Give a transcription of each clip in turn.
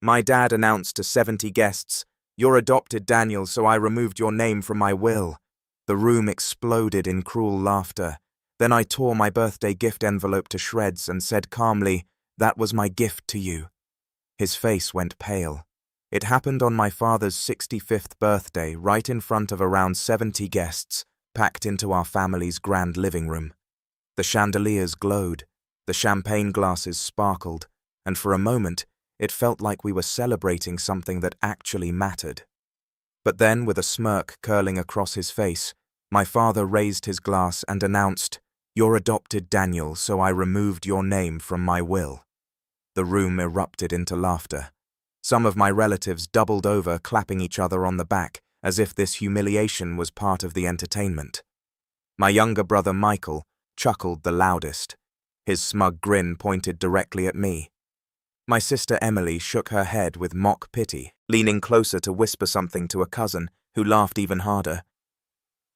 My dad announced to 70 guests, "You're adopted, Daniel, so I removed your name from my will." The room exploded in cruel laughter. Then I tore my birthday gift envelope to shreds and said calmly, "That was my gift to you." His face went pale. It happened on my father's 65th birthday, right in front of around 70 guests, packed into our family's grand living room. The chandeliers glowed, the champagne glasses sparkled, and for a moment, it felt like we were celebrating something that actually mattered. But then, with a smirk curling across his face, my father raised his glass and announced, "You're adopted, Daniel, so I removed your name from my will." The room erupted into laughter. Some of my relatives doubled over, clapping each other on the back, as if this humiliation was part of the entertainment. My younger brother Michael chuckled the loudest. His smug grin pointed directly at me. My sister Emily shook her head with mock pity, leaning closer to whisper something to a cousin, who laughed even harder.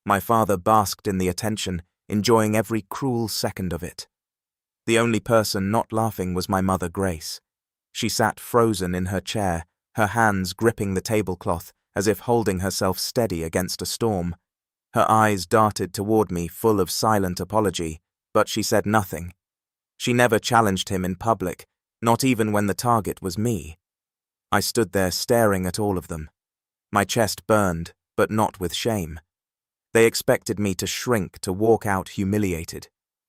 My father basked in the attention, enjoying every cruel second of it. The only person not laughing was my mother Grace. She sat frozen in her chair, her hands gripping the tablecloth as if holding herself steady against a storm. Her eyes darted toward me full of silent apology, but she said nothing. She never challenged him in public, not even when the target was me. I stood there staring at all of them. My chest burned, but not with shame. They expected me to shrink, to walk out humiliated.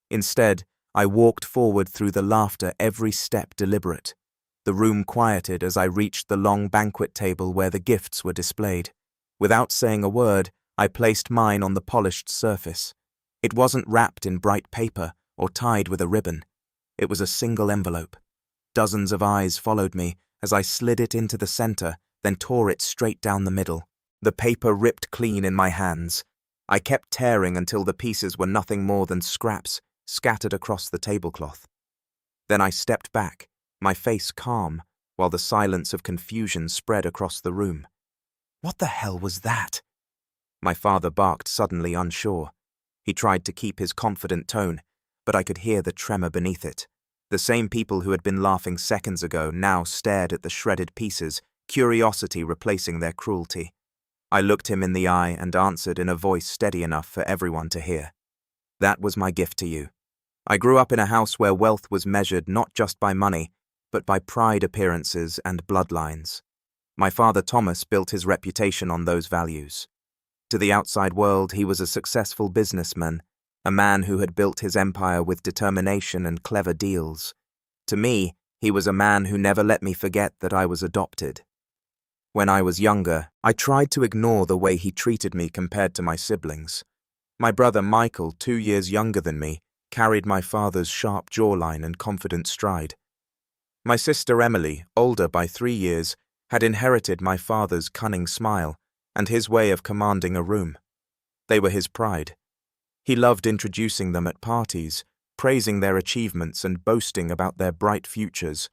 Instead, I walked forward through the laughter, every step deliberate. The room quieted as I reached the long banquet table where the gifts were displayed. Without saying a word, I placed mine on the polished surface. It wasn't wrapped in bright paper or tied with a ribbon. It was a single envelope. Dozens of eyes followed me as I slid it into the center, then tore it straight down the middle. The paper ripped clean in my hands. I kept tearing until the pieces were nothing more than scraps scattered across the tablecloth. Then I stepped back, my face calm, while the silence of confusion spread across the room. What the hell was that? My father barked, suddenly unsure. He tried to keep his confident tone, but I could hear the tremor beneath it. The same people who had been laughing seconds ago now stared at the shredded pieces, curiosity replacing their cruelty. I looked him in the eye and answered in a voice steady enough for everyone to hear. "That was my gift to you. I grew up in a house where wealth was measured not just by money, but by pride, appearances, and bloodlines. My father Thomas built his reputation on those values. To the outside world, he was a successful businessman, a man who had built his empire with determination and clever deals. To me, he was a man who never let me forget that I was adopted. When I was younger, I tried to ignore the way he treated me compared to my siblings. My brother Michael, 2 years younger than me, carried my father's sharp jawline and confident stride. My sister Emily, older by 3 years, had inherited my father's cunning smile and his way of commanding a room. They were his pride. He loved introducing them at parties, praising their achievements and boasting about their bright futures.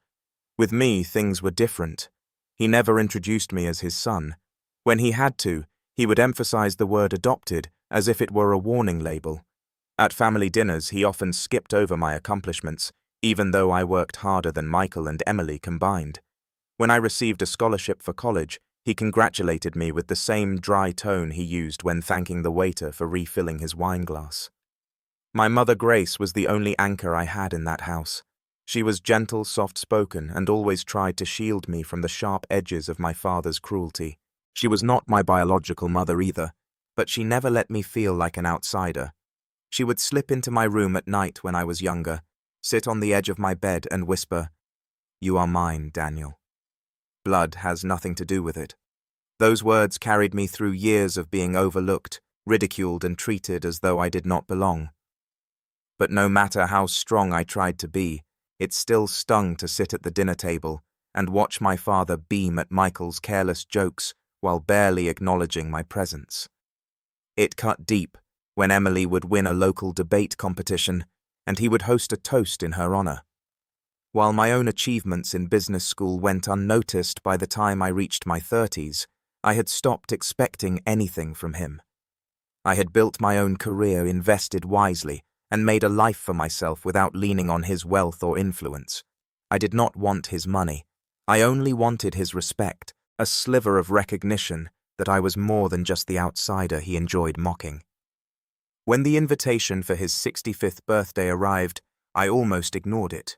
With me, things were different. He never introduced me as his son. When he had to, he would emphasize the word adopted as if it were a warning label. At family dinners, he often skipped over my accomplishments, even though I worked harder than Michael and Emily combined. When I received a scholarship for college, he congratulated me with the same dry tone he used when thanking the waiter for refilling his wine glass. My mother Grace was the only anchor I had in that house. She was gentle, soft-spoken, and always tried to shield me from the sharp edges of my father's cruelty. She was not my biological mother either, but she never let me feel like an outsider. She would slip into my room at night when I was younger, sit on the edge of my bed and whisper, "You are mine, Daniel. Blood has nothing to do with it." Those words carried me through years of being overlooked, ridiculed, and treated as though I did not belong. But no matter how strong I tried to be, it still stung to sit at the dinner table and watch my father beam at Michael's careless jokes while barely acknowledging my presence. It cut deep when Emily would win a local debate competition and he would host a toast in her honor. While my own achievements in business school went unnoticed by the time I reached my 30s, I had stopped expecting anything from him. I had built my own career, invested wisely, and made a life for myself without leaning on his wealth or influence. I did not want his money. I only wanted his respect, a sliver of recognition that I was more than just the outsider he enjoyed mocking. When the invitation for his 65th birthday arrived, I almost ignored it.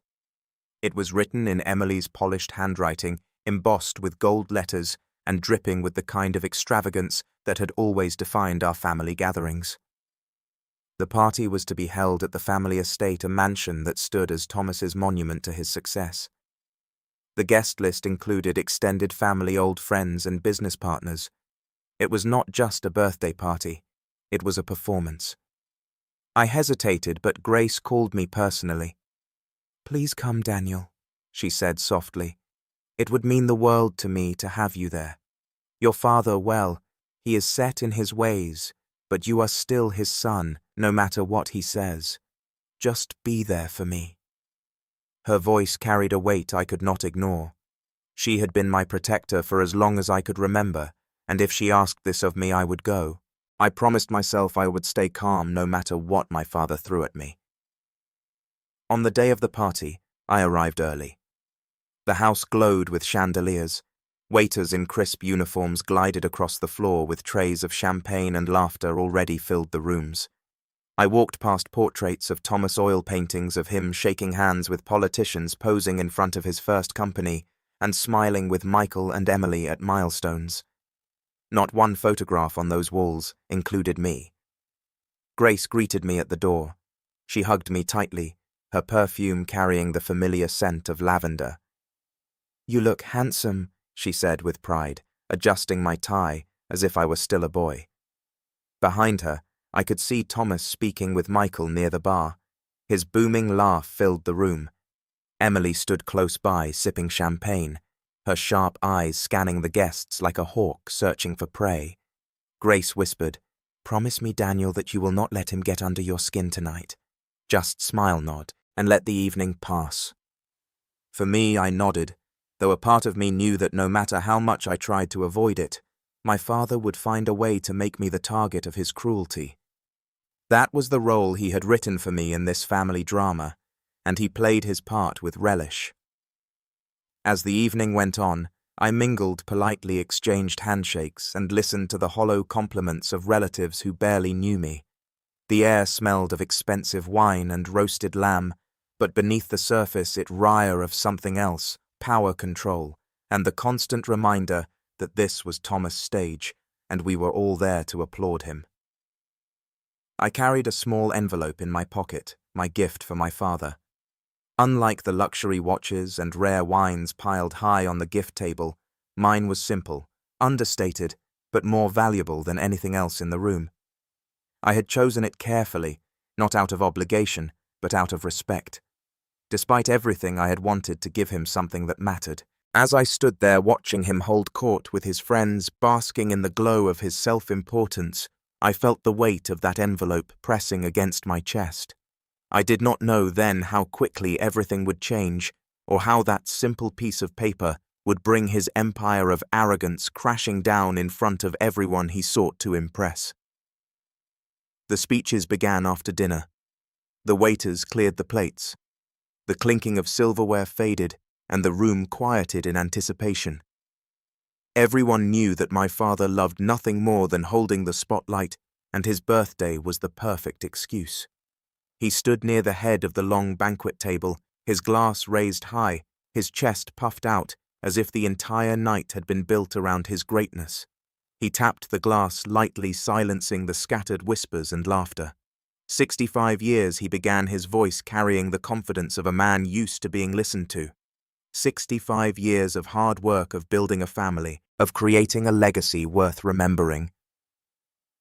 It was written in Emily's polished handwriting, embossed with gold letters, and dripping with the kind of extravagance that had always defined our family gatherings. The party was to be held at the family estate, a mansion that stood as Thomas's monument to his success. The guest list included extended family, old friends, and business partners. It was not just a birthday party, it was a performance. I hesitated, but Grace called me personally. "Please come, Daniel," she said softly. "It would mean the world to me to have you there. Your father, well, he is set in his ways, but you are still his son, no matter what he says. Just be there for me." Her voice carried a weight I could not ignore. She had been my protector for as long as I could remember, and if she asked this of me, I would go. I promised myself I would stay calm no matter what my father threw at me. On the day of the party, I arrived early. The house glowed with chandeliers. Waiters in crisp uniforms glided across the floor with trays of champagne, and laughter already filled the rooms. I walked past portraits of Thomas, oil paintings of him shaking hands with politicians, posing in front of his first company, and smiling with Michael and Emily at milestones. Not one photograph on those walls included me. Grace greeted me at the door. She hugged me tightly, her perfume carrying the familiar scent of lavender. "You look handsome," she said with pride, adjusting my tie as if I were still a boy. Behind her, I could see Thomas speaking with Michael near the bar. His booming laugh filled the room. Emily stood close by, sipping champagne, her sharp eyes scanning the guests like a hawk searching for prey. Grace whispered, "Promise me, Daniel, that you will not let him get under your skin tonight. Just smile, nod, and let the evening pass." For me, I nodded, though a part of me knew that no matter how much I tried to avoid it, my father would find a way to make me the target of his cruelty. That was the role he had written for me in this family drama, and he played his part with relish. As the evening went on, I mingled, politely exchanged handshakes, and listened to the hollow compliments of relatives who barely knew me. The air smelled of expensive wine and roasted lamb, but beneath the surface it reeked of something else, power control, and the constant reminder that this was Thomas' stage, and we were all there to applaud him. I carried a small envelope in my pocket, my gift for my father. Unlike the luxury watches and rare wines piled high on the gift table, mine was simple, understated, but more valuable than anything else in the room. I had chosen it carefully, not out of obligation, but out of respect. Despite everything, I had wanted to give him something that mattered. As I stood there watching him hold court with his friends, basking in the glow of his self-importance, I felt the weight of that envelope pressing against my chest. I did not know then how quickly everything would change, or how that simple piece of paper would bring his empire of arrogance crashing down in front of everyone he sought to impress. The speeches began after dinner. The waiters cleared the plates. The clinking of silverware faded, and the room quieted in anticipation. Everyone knew that my father loved nothing more than holding the spotlight, and his birthday was the perfect excuse. He stood near the head of the long banquet table, his glass raised high, his chest puffed out, as if the entire night had been built around his greatness. He tapped the glass lightly, silencing the scattered whispers and laughter. 65 years he began, his voice carrying the confidence of a man used to being listened to. 65 years of hard work, of building a family, of creating a legacy worth remembering.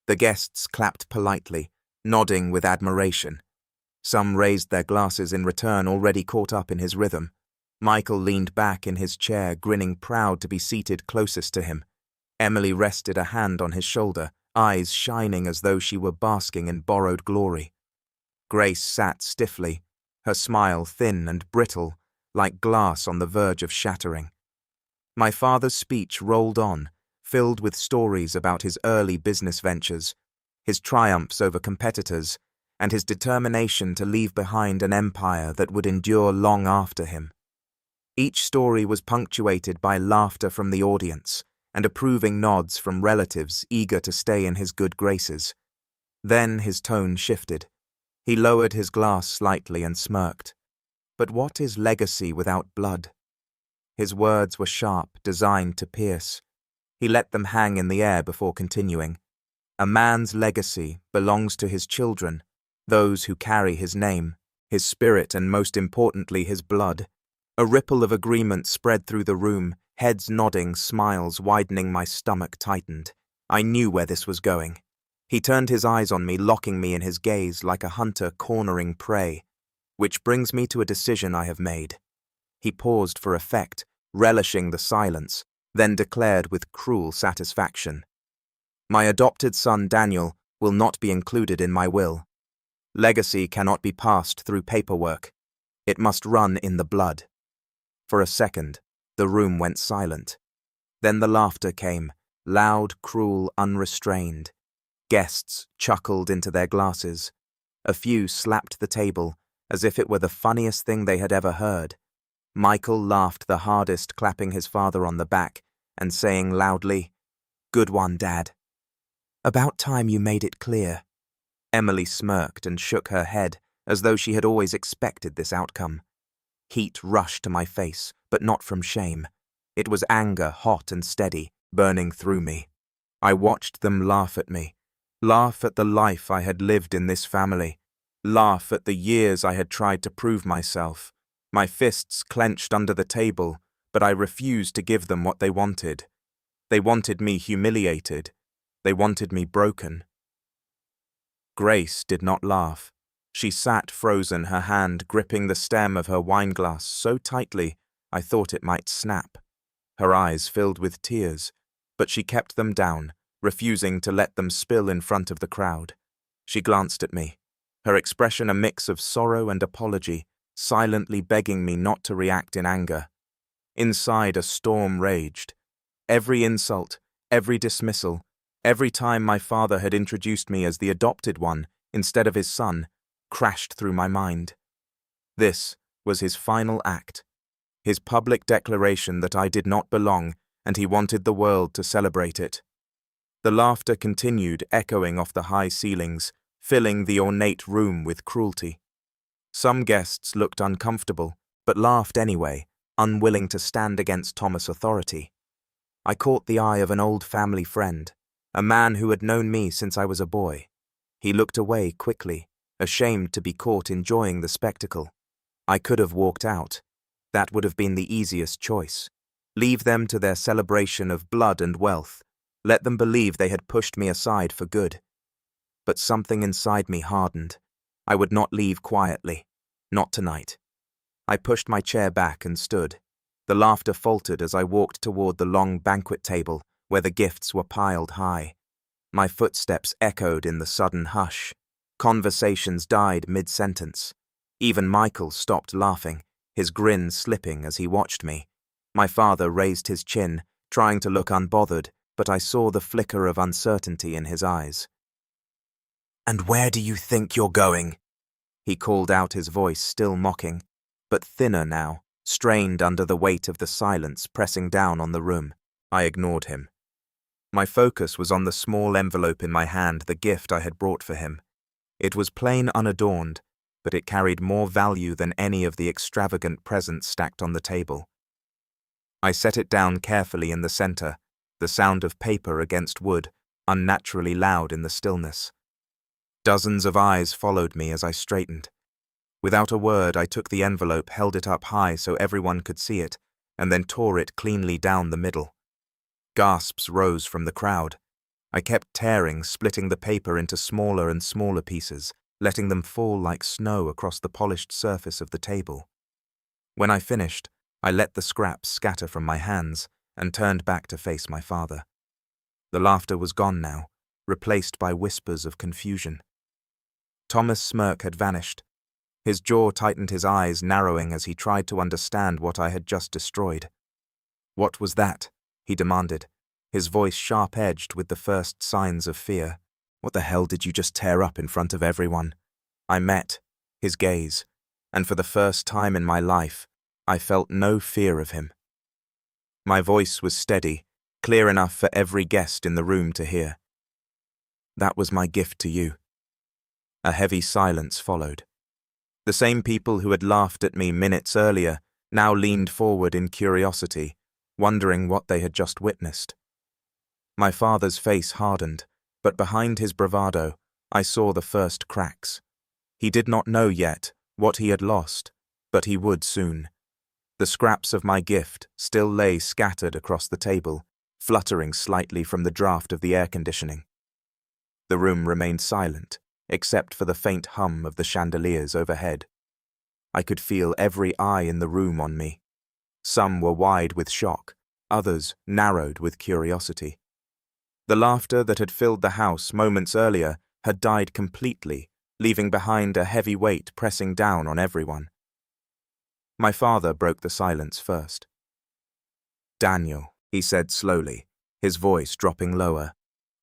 The guests clapped politely, nodding with admiration. Some raised their glasses in return, already caught up in his rhythm. Michael leaned back in his chair, grinning, proud to be seated closest to him. Emily rested a hand on his shoulder, eyes shining as though she were basking in borrowed glory. Grace sat stiffly, her smile thin and brittle, like glass on the verge of shattering. My father's speech rolled on, filled with stories about his early business ventures, his triumphs over competitors, and his determination to leave behind an empire that would endure long after him. Each story was punctuated by laughter from the audience and approving nods from relatives eager to stay in his good graces. Then his tone shifted. He lowered his glass slightly and smirked. But what is legacy without blood? His words were sharp, designed to pierce. He let them hang in the air before continuing. A man's legacy belongs to his children, those who carry his name, his spirit, and most importantly, his blood. A ripple of agreement spread through the room, heads nodding, smiles widening. My stomach tightened. I knew where this was going. He turned his eyes on me, locking me in his gaze like a hunter cornering prey. Which brings me to a decision I have made. He paused for effect, relishing the silence, then declared with cruel satisfaction. My adopted son Daniel will not be included in my will. Legacy cannot be passed through paperwork. It must run in the blood. For a second, the room went silent. Then the laughter came, loud, cruel, unrestrained. Guests chuckled into their glasses. A few slapped the table, as if it were the funniest thing they had ever heard. Michael laughed the hardest, clapping his father on the back and saying loudly, "Good one, Dad." "About time you made it clear." Emily smirked and shook her head, as though she had always expected this outcome. Heat rushed to my face, but not from shame. It was anger, hot and steady, burning through me. I watched them laugh at me, laugh at the life I had lived in this family, laugh at the years I had tried to prove myself. My fists clenched under the table, but I refused to give them what they wanted. They wanted me humiliated. They wanted me broken. Grace did not laugh. She sat frozen, her hand gripping the stem of her wineglass so tightly I thought it might snap. Her eyes filled with tears, but she kept them down, refusing to let them spill in front of the crowd. She glanced at me, her expression a mix of sorrow and apology, silently begging me not to react in anger. Inside, a storm raged. Every insult, every dismissal, every time my father had introduced me as the adopted one instead of his son, crashed through my mind. This was his final act, his public declaration that I did not belong and he wanted the world to celebrate it. The laughter continued, echoing off the high ceilings, filling the ornate room with cruelty. Some guests looked uncomfortable, but laughed anyway, unwilling to stand against Thomas' authority. I caught the eye of an old family friend, a man who had known me since I was a boy. He looked away quickly, ashamed to be caught enjoying the spectacle. I could have walked out. That would have been the easiest choice. Leave them to their celebration of blood and wealth. Let them believe they had pushed me aside for good. But something inside me hardened. I would not leave quietly. Not tonight. I pushed my chair back and stood. The laughter faltered as I walked toward the long banquet table where the gifts were piled high. My footsteps echoed in the sudden hush. Conversations died mid-sentence. Even Michael stopped laughing, his grin slipping as he watched me. My father raised his chin, trying to look unbothered, but I saw the flicker of uncertainty in his eyes. "And where do you think you're going?" He called out, his voice still mocking, but thinner now, strained under the weight of the silence pressing down on the room. I ignored him. My focus was on the small envelope in my hand, the gift I had brought for him. It was plain, unadorned, but it carried more value than any of the extravagant presents stacked on the table. I set it down carefully in the center, the sound of paper against wood, unnaturally loud in the stillness. Dozens of eyes followed me as I straightened. Without a word, I took the envelope, held it up high so everyone could see it, and then tore it cleanly down the middle. Gasps rose from the crowd. I kept tearing, splitting the paper into smaller and smaller pieces, letting them fall like snow across the polished surface of the table. When I finished, I let the scraps scatter from my hands and turned back to face my father. The laughter was gone now, replaced by whispers of confusion. Thomas' smirk had vanished. His jaw tightened, his eyes narrowing as he tried to understand what I had just destroyed. "What was that?" he demanded, his voice sharp-edged with the first signs of fear. "What the hell did you just tear up in front of everyone?" I met his gaze, and for the first time in my life, I felt no fear of him. My voice was steady, clear enough for every guest in the room to hear. That was my gift to you. A heavy silence followed. The same people who had laughed at me minutes earlier now leaned forward in curiosity, wondering what they had just witnessed. My father's face hardened, but behind his bravado, I saw the first cracks. He did not know yet what he had lost, but he would soon. The scraps of my gift still lay scattered across the table, fluttering slightly from the draft of the air conditioning. The room remained silent, except for the faint hum of the chandeliers overhead. I could feel every eye in the room on me. Some were wide with shock, others narrowed with curiosity. The laughter that had filled the house moments earlier had died completely, leaving behind a heavy weight pressing down on everyone. My father broke the silence first. "Daniel," he said slowly, his voice dropping lower,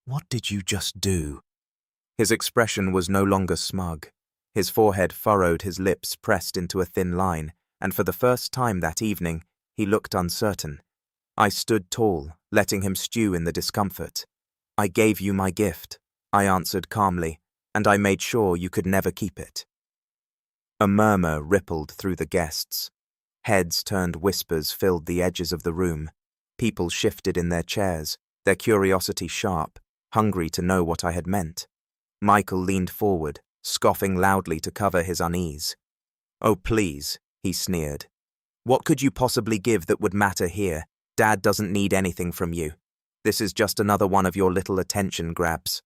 "what did you just do?" His expression was no longer smug. His forehead furrowed, his lips pressed into a thin line, and for the first time that evening, he looked uncertain. I stood tall, letting him stew in the discomfort. "I gave you my gift," I answered calmly, "and I made sure you could never keep it." A murmur rippled through the guests. Heads turned, whispers filled the edges of the room. People shifted in their chairs, their curiosity sharp, hungry to know what I had meant. Michael leaned forward, scoffing loudly to cover his unease. "Oh, please," he sneered. "What could you possibly give that would matter here? Dad doesn't need anything from you. This is just another one of your little attention grabs."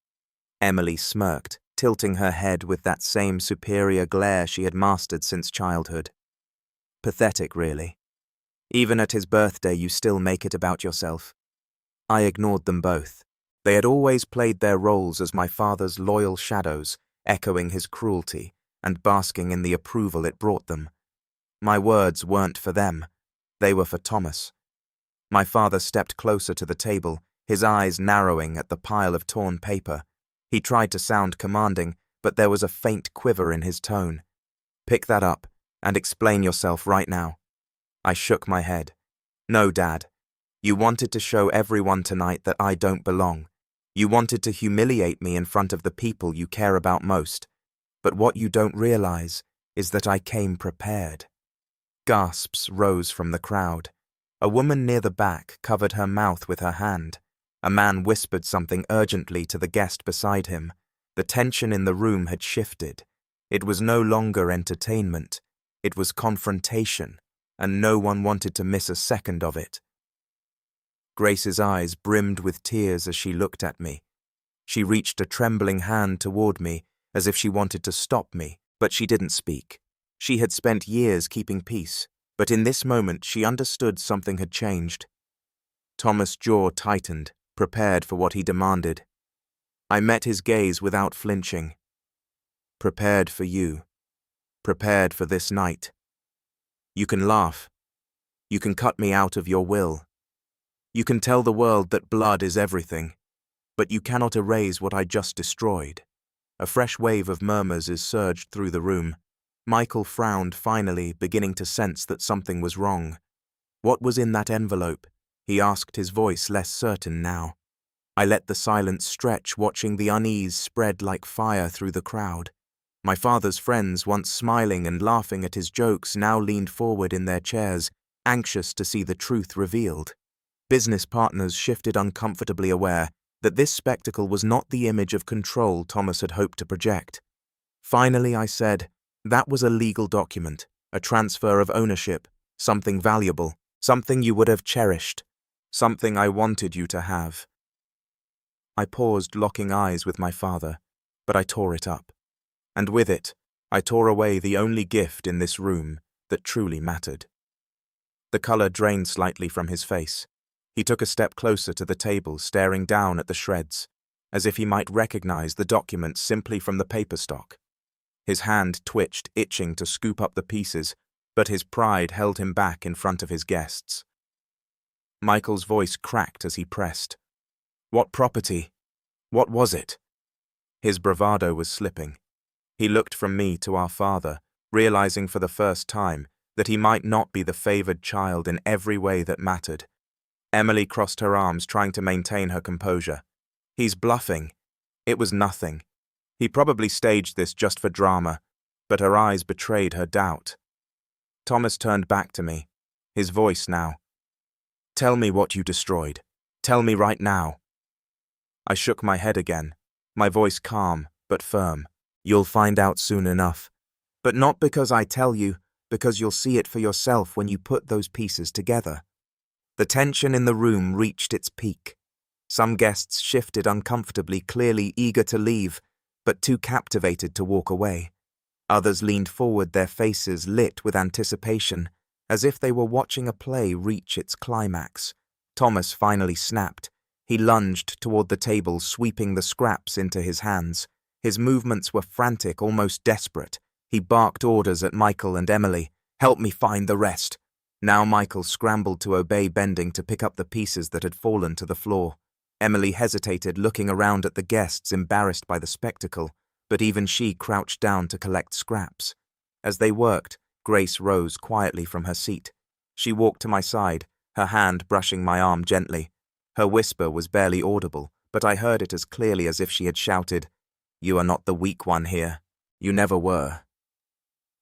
Emily smirked, tilting her head with that same superior glare she had mastered since childhood. Pathetic, really. Even at his birthday, you still make it about yourself. I ignored them both. They had always played their roles as my father's loyal shadows, echoing his cruelty and basking in the approval it brought them. My words weren't for them. They were for Thomas. My father stepped closer to the table, his eyes narrowing at the pile of torn paper. He tried to sound commanding, but there was a faint quiver in his tone. "Pick that up and explain yourself right now." I shook my head. "No, Dad. You wanted to show everyone tonight that I don't belong. You wanted to humiliate me in front of the people you care about most. But what you don't realize is that I came prepared." Gasps rose from the crowd. A woman near the back covered her mouth with her hand. A man whispered something urgently to the guest beside him. The tension in the room had shifted. It was no longer entertainment. It was confrontation, and no one wanted to miss a second of it. Grace's eyes brimmed with tears as she looked at me. She reached a trembling hand toward me, as if she wanted to stop me, but she didn't speak. She had spent years keeping peace, but in this moment she understood something had changed. Thomas' jaw tightened, prepared for what he demanded. I met his gaze without flinching. "Prepared for you. Prepared for this night. You can laugh. You can cut me out of your will. You can tell the world that blood is everything. But you cannot erase what I just destroyed." A fresh wave of murmurs surged through the room. Michael frowned finally, beginning to sense that something was wrong. "What was in that envelope?" he asked, his voice less certain now. I let the silence stretch, watching the unease spread like fire through the crowd. My father's friends, once smiling and laughing at his jokes, now leaned forward in their chairs, anxious to see the truth revealed. Business partners shifted, uncomfortably aware that this spectacle was not the image of control Thomas had hoped to project. Finally, I said, "That was a legal document, a transfer of ownership, something valuable, something you would have cherished, something I wanted you to have." I paused, locking eyes with my father, but I tore it up. And with it, I tore away the only gift in this room that truly mattered. The color drained slightly from his face. He took a step closer to the table, staring down at the shreds, as if he might recognize the document simply from the paper stock. His hand twitched, itching to scoop up the pieces, but his pride held him back in front of his guests. Michael's voice cracked as he pressed. "What property? What was it?" His bravado was slipping. He looked from me to our father, realizing for the first time that he might not be the favored child in every way that mattered. Emily crossed her arms, trying to maintain her composure. He's bluffing. It was nothing. He probably staged this just for drama, but her eyes betrayed her doubt. Thomas turned back to me, his voice now. Tell me what you destroyed. Tell me right now. I shook my head again, my voice calm but firm. You'll find out soon enough. But not because I tell you, because you'll see it for yourself when you put those pieces together. The tension in the room reached its peak. Some guests shifted uncomfortably, clearly eager to leave, but too captivated to walk away. Others leaned forward, their faces lit with anticipation, as if they were watching a play reach its climax. Thomas finally snapped. He lunged toward the table, sweeping the scraps into his hands. His movements were frantic, almost desperate. He barked orders at Michael and Emily. Help me find the rest. Now Michael scrambled to obey, bending to pick up the pieces that had fallen to the floor. Emily hesitated, looking around at the guests, embarrassed by the spectacle, but even she crouched down to collect scraps. As they worked, Grace rose quietly from her seat. She walked to my side, her hand brushing my arm gently. Her whisper was barely audible, but I heard it as clearly as if she had shouted, "You are not the weak one here. You never were."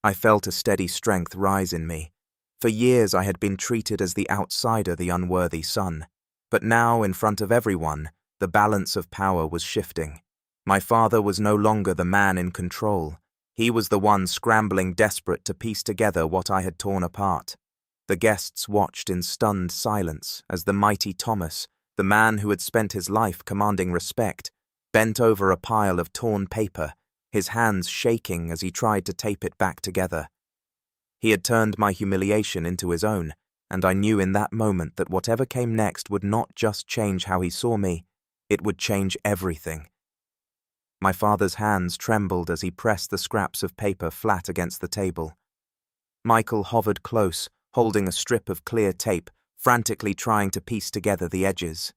I felt a steady strength rise in me. For years I had been treated as the outsider, the unworthy son. But now, in front of everyone, the balance of power was shifting. My father was no longer the man in control. He was the one scrambling, desperate to piece together what I had torn apart. The guests watched in stunned silence as the mighty Thomas, the man who had spent his life commanding respect, bent over a pile of torn paper, his hands shaking as he tried to tape it back together. He had turned my humiliation into his own, and I knew in that moment that whatever came next would not just change how he saw me, it would change everything. My father's hands trembled as he pressed the scraps of paper flat against the table. Michael hovered close, holding a strip of clear tape, frantically trying to piece together the edges.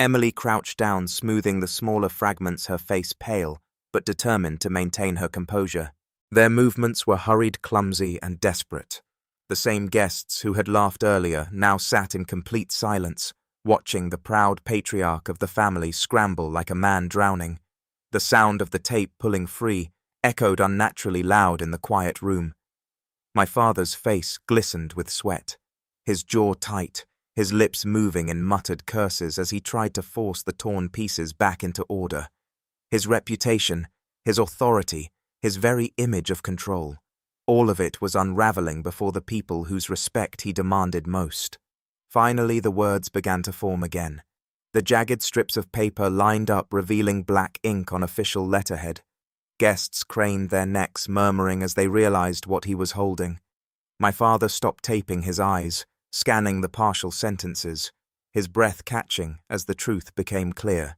Emily crouched down, smoothing the smaller fragments, her face pale, but determined to maintain her composure. Their movements were hurried, clumsy, and desperate. The same guests who had laughed earlier now sat in complete silence, watching the proud patriarch of the family scramble like a man drowning. The sound of the tape pulling free echoed unnaturally loud in the quiet room. My father's face glistened with sweat, his jaw tight, his lips moving in muttered curses as he tried to force the torn pieces back into order. His reputation, his authority, his very image of control, all of it was unraveling before the people whose respect he demanded most. Finally, the words began to form again. The jagged strips of paper lined up, revealing black ink on official letterhead. Guests craned their necks, murmuring as they realized what he was holding. My father stopped taping, his eyes scanning the partial sentences, his breath catching as the truth became clear.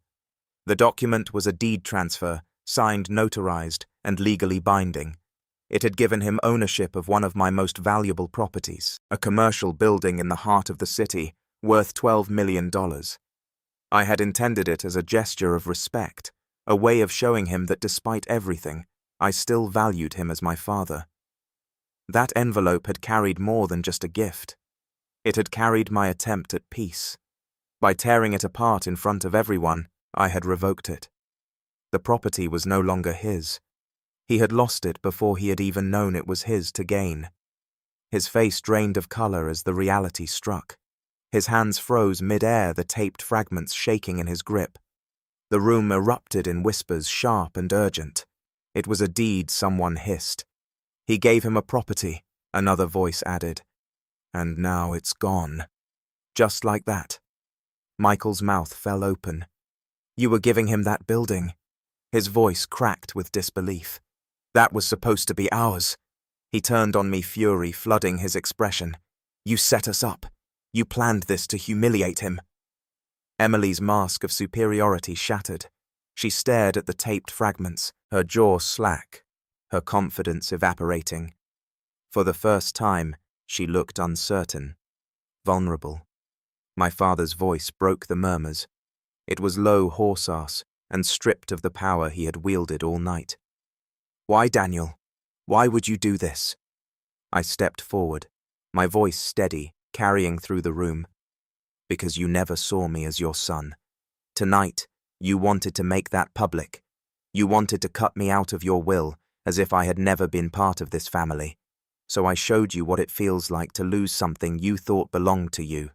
The document was a deed transfer, signed, notarized, and legally binding. It had given him ownership of one of my most valuable properties, a commercial building in the heart of the city, worth $12 million. I had intended it as a gesture of respect, a way of showing him that despite everything, I still valued him as my father. That envelope had carried more than just a gift. It had carried my attempt at peace. By tearing it apart in front of everyone, I had revoked it. The property was no longer his. He had lost it before he had even known it was his to gain. His face drained of color as the reality struck. His hands froze mid-air, the taped fragments shaking in his grip. The room erupted in whispers, sharp and urgent. It was a deed, someone hissed. He gave him a property, another voice added. And now it's gone. Just like that. Michael's mouth fell open. You were giving him that building. His voice cracked with disbelief. That was supposed to be ours. He turned on me, fury flooding his expression. You set us up. You planned this to humiliate him. Emily's mask of superiority shattered. She stared at the taped fragments, her jaw slack, her confidence evaporating. For the first time, she looked uncertain, vulnerable. My father's voice broke the murmurs. It was low horse-ass and stripped of the power he had wielded all night. Why, Daniel? Why would you do this? I stepped forward, my voice steady, carrying through the room. Because you never saw me as your son. Tonight, you wanted to make that public. You wanted to cut me out of your will, as if I had never been part of this family. So I showed you what it feels like to lose something you thought belonged to you.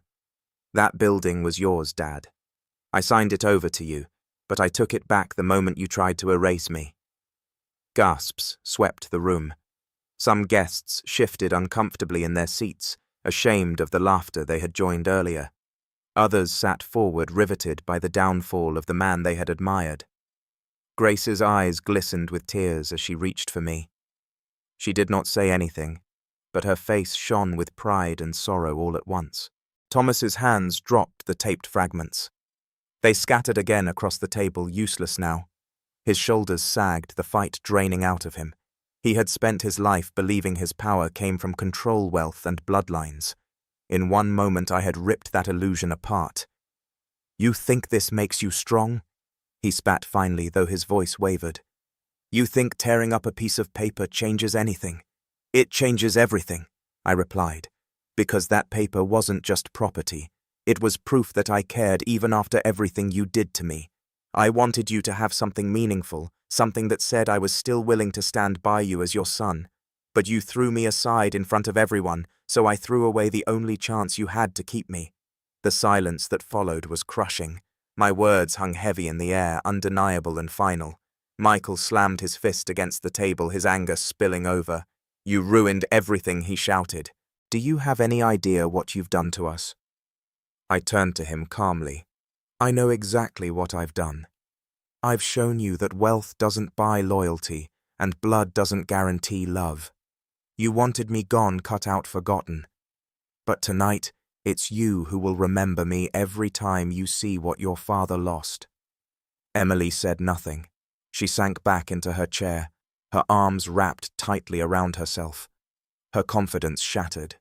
That building was yours, Dad. I signed it over to you, but I took it back the moment you tried to erase me. Gasps swept the room. Some guests shifted uncomfortably in their seats, ashamed of the laughter they had joined earlier. Others sat forward, riveted by the downfall of the man they had admired. Grace's eyes glistened with tears as she reached for me. She did not say anything, but her face shone with pride and sorrow all at once. Thomas's hands dropped the taped fragments. They scattered again across the table, useless now. His shoulders sagged, the fight draining out of him. He had spent his life believing his power came from control, wealth, and bloodlines. In one moment I had ripped that illusion apart. You think this makes you strong? He spat finally, though his voice wavered. You think tearing up a piece of paper changes anything? It changes everything, I replied, because that paper wasn't just property. It was proof that I cared even after everything you did to me. I wanted you to have something meaningful, something that said I was still willing to stand by you as your son. But you threw me aside in front of everyone, so I threw away the only chance you had to keep me. The silence that followed was crushing. My words hung heavy in the air, undeniable and final. Michael slammed his fist against the table, his anger spilling over. You ruined everything, he shouted. Do you have any idea what you've done to us? I turned to him calmly. I know exactly what I've done. I've shown you that wealth doesn't buy loyalty, and blood doesn't guarantee love. You wanted me gone, cut out, forgotten. But tonight, it's you who will remember me every time you see what your father lost. Emily said nothing. She sank back into her chair, her arms wrapped tightly around herself. Her confidence shattered.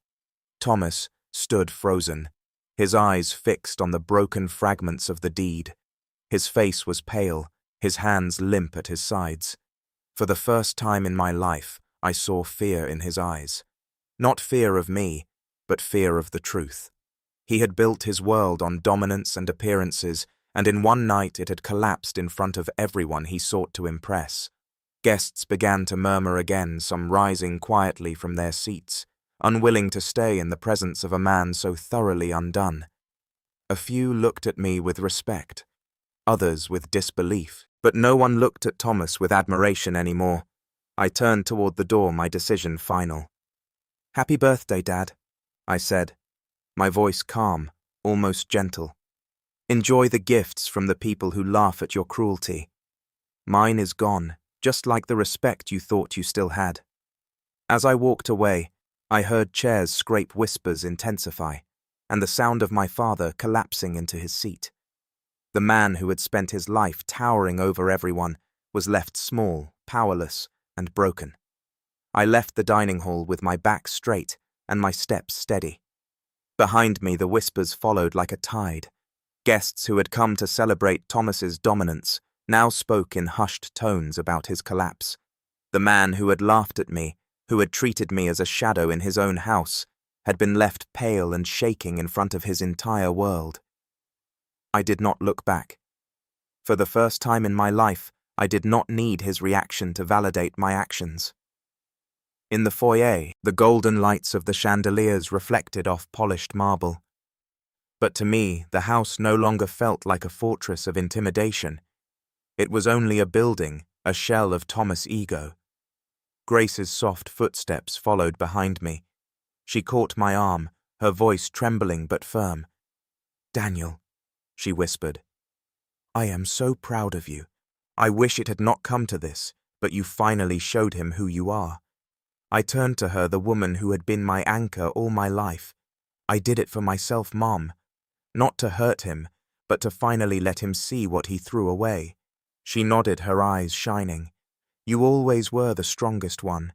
Thomas stood frozen, his eyes fixed on the broken fragments of the deed. His face was pale, his hands limp at his sides. For the first time in my life, I saw fear in his eyes. Not fear of me, but fear of the truth. He had built his world on dominance and appearances, and in one night it had collapsed in front of everyone he sought to impress. Guests began to murmur again, some rising quietly from their seats, unwilling to stay in the presence of a man so thoroughly undone. A few looked at me with respect, others with disbelief, but no one looked at Thomas with admiration anymore. I turned toward the door, my decision final. Happy birthday, Dad, I said, my voice calm, almost gentle. Enjoy the gifts from the people who laugh at your cruelty. Mine is gone, just like the respect you thought you still had. As I walked away, I heard chairs scrape, whispers intensify, and the sound of my father collapsing into his seat. The man who had spent his life towering over everyone was left small, powerless, and broken. I left the dining hall with my back straight and my steps steady. Behind me, the whispers followed like a tide. Guests who had come to celebrate Thomas's dominance now spoke in hushed tones about his collapse. The man who had laughed at me, who had treated me as a shadow in his own house, had been left pale and shaking in front of his entire world. I did not look back. For the first time in my life, I did not need his reaction to validate my actions. In the foyer, the golden lights of the chandeliers reflected off polished marble. But to me, the house no longer felt like a fortress of intimidation. It was only a building, a shell of Thomas' ego. Grace's soft footsteps followed behind me. She caught my arm, her voice trembling but firm. Daniel, she whispered, I am so proud of you. I wish it had not come to this, but you finally showed him who you are. I turned to her, the woman who had been my anchor all my life. I did it for myself, Mom. Not to hurt him, but to finally let him see what he threw away. She nodded, her eyes shining. You always were the strongest one.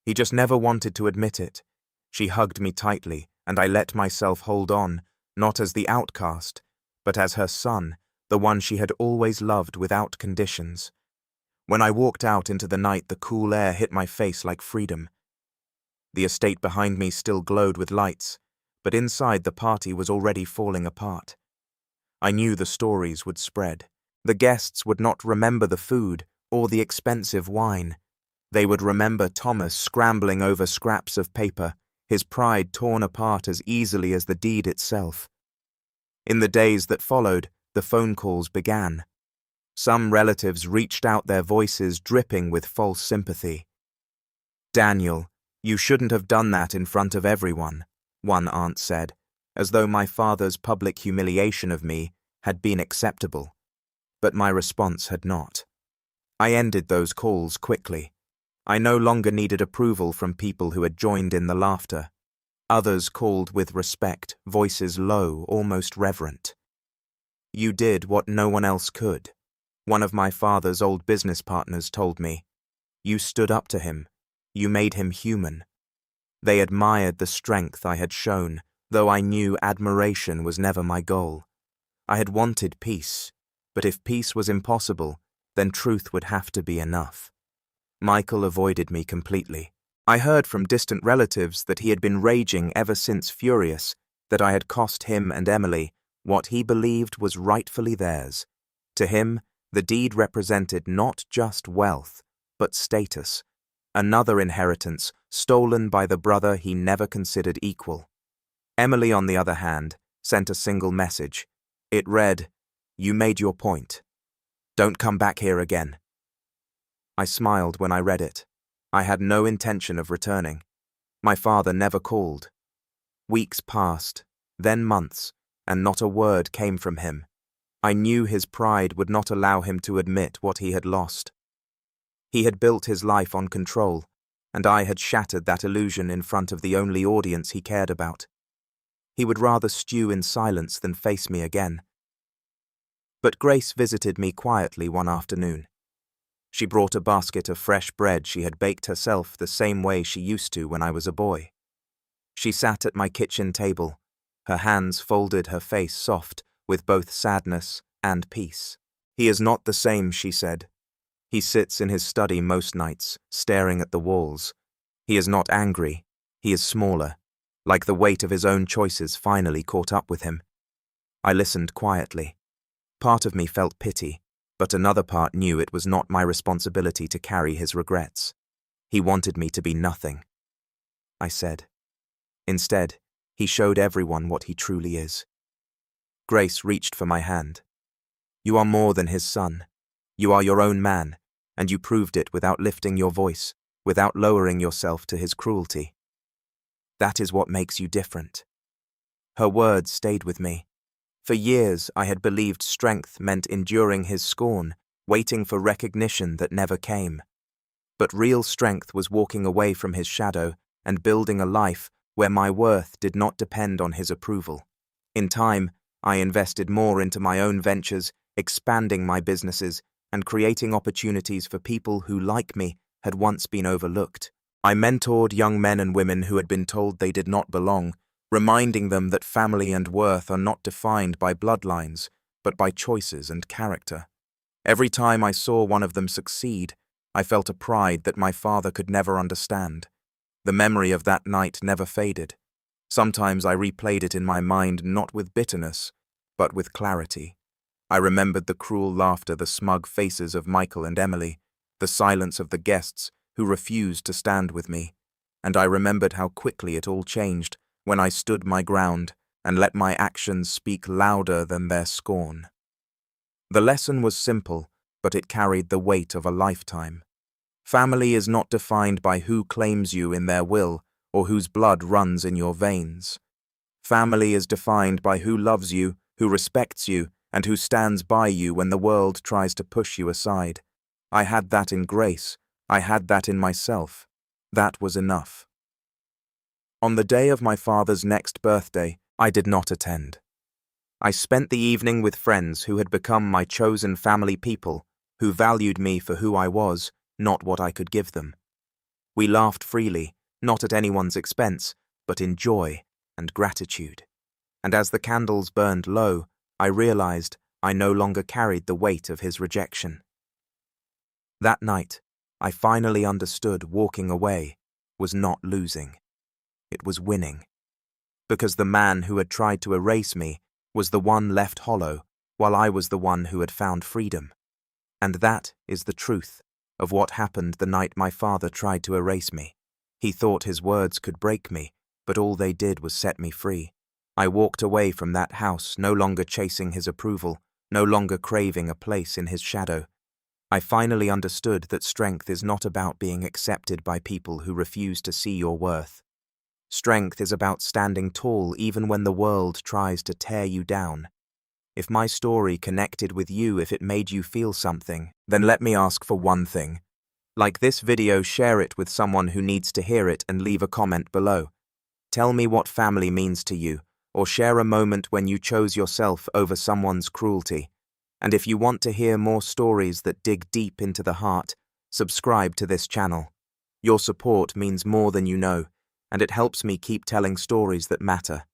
He just never wanted to admit it. She hugged me tightly, and I let myself hold on, not as the outcast, but as her son, the one she had always loved without conditions. When I walked out into the night, the cool air hit my face like freedom. The estate behind me still glowed with lights, but inside the party was already falling apart. I knew the stories would spread. The guests would not remember the food or the expensive wine. They would remember Thomas scrambling over scraps of paper, his pride torn apart as easily as the deed itself. In the days that followed, the phone calls began. Some relatives reached out, their voices dripping with false sympathy. "Daniel, you shouldn't have done that in front of everyone," one aunt said, as though my father's public humiliation of me had been acceptable. But my response had not. I ended those calls quickly. I no longer needed approval from people who had joined in the laughter. Others called with respect, voices low, almost reverent. "You did what no one else could," one of my father's old business partners told me. "You stood up to him. You made him human." They admired the strength I had shown, though I knew admiration was never my goal. I had wanted peace, but if peace was impossible, then truth would have to be enough. Michael avoided me completely. I heard from distant relatives that he had been raging ever since, furious that I had cost him and Emily what he believed was rightfully theirs. To him, the deed represented not just wealth, but status, another inheritance stolen by the brother he never considered equal. Emily, on the other hand, sent a single message. It read, "You made your point. Don't come back here again." I smiled when I read it. I had no intention of returning. My father never called. Weeks passed, then months, and not a word came from him. I knew his pride would not allow him to admit what he had lost. He had built his life on control, and I had shattered that illusion in front of the only audience he cared about. He would rather stew in silence than face me again. But Grace visited me quietly one afternoon. She brought a basket of fresh bread she had baked herself the same way she used to when I was a boy. She sat at my kitchen table, her hands folded, her face soft with both sadness and peace. "He is not the same," she said. "He sits in his study most nights, staring at the walls. He is not angry. He is smaller, like the weight of his own choices finally caught up with him." I listened quietly. Part of me felt pity, but another part knew it was not my responsibility to carry his regrets. He wanted me to be nothing, I said. Instead, he showed everyone what he truly is. Grace reached for my hand. "You are more than his son. You are your own man, and you proved it without lifting your voice, without lowering yourself to his cruelty. That is what makes you different." Her words stayed with me. For years, I had believed strength meant enduring his scorn, waiting for recognition that never came. But real strength was walking away from his shadow and building a life where my worth did not depend on his approval. In time, I invested more into my own ventures, expanding my businesses and creating opportunities for people who, like me, had once been overlooked. I mentored young men and women who had been told they did not belong, reminding them that family and worth are not defined by bloodlines, but by choices and character. Every time I saw one of them succeed, I felt a pride that my father could never understand. The memory of that night never faded. Sometimes I replayed it in my mind not with bitterness, but with clarity. I remembered the cruel laughter, the smug faces of Michael and Emily, the silence of the guests who refused to stand with me, and I remembered how quickly it all changed when I stood my ground and let my actions speak louder than their scorn. The lesson was simple, but it carried the weight of a lifetime. Family is not defined by who claims you in their will or whose blood runs in your veins. Family is defined by who loves you, who respects you, and who stands by you when the world tries to push you aside. I had that in Grace. I had that in myself. That was enough. On the day of my father's next birthday, I did not attend. I spent the evening with friends who had become my chosen family people, who valued me for who I was, not what I could give them. We laughed freely, not at anyone's expense, but in joy and gratitude. And as the candles burned low, I realized I no longer carried the weight of his rejection. That night, I finally understood walking away was not losing. It was winning. Because the man who had tried to erase me was the one left hollow, while I was the one who had found freedom. And that is the truth of what happened the night my father tried to erase me. He thought his words could break me, but all they did was set me free. I walked away from that house, no longer chasing his approval, no longer craving a place in his shadow. I finally understood that strength is not about being accepted by people who refuse to see your worth. Strength is about standing tall even when the world tries to tear you down. If my story connected with you, if it made you feel something, then let me ask for one thing. Like this video, share it with someone who needs to hear it and leave a comment below. Tell me what family means to you, or share a moment when you chose yourself over someone's cruelty. And if you want to hear more stories that dig deep into the heart, subscribe to this channel. Your support means more than you know, and it helps me keep telling stories that matter.